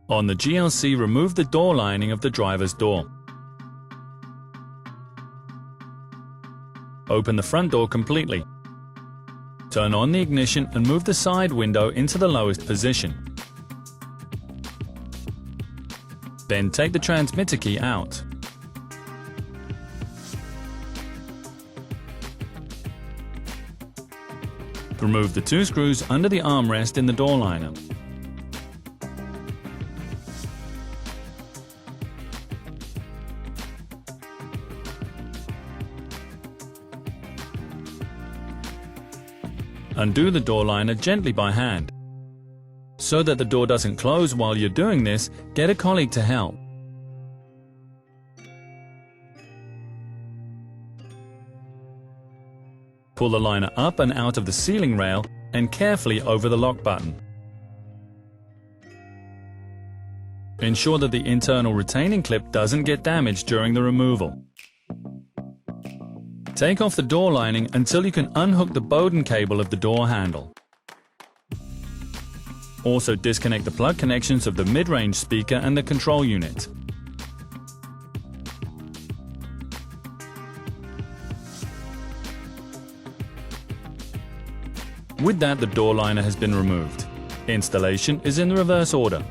On the GLC, remove the door lining of the driver's door. Open the front door completely. Turn on the ignition and move the side window into the lowest position. Then take the transmitter key out. Remove the 2 screws under the armrest in the door liner. Undo the door liner gently by hand. So that the door doesn't close while you're doing this, get a colleague to help. Pull the liner up and out of the ceiling rail and carefully over the lock button. Ensure that the internal retaining clip doesn't get damaged during the removal. Take off the door lining until you can unhook the bowden cable of the door handle. Also disconnect the plug connections of the mid-range speaker and the control unit. With that, the door liner has been removed. Installation is in the reverse order.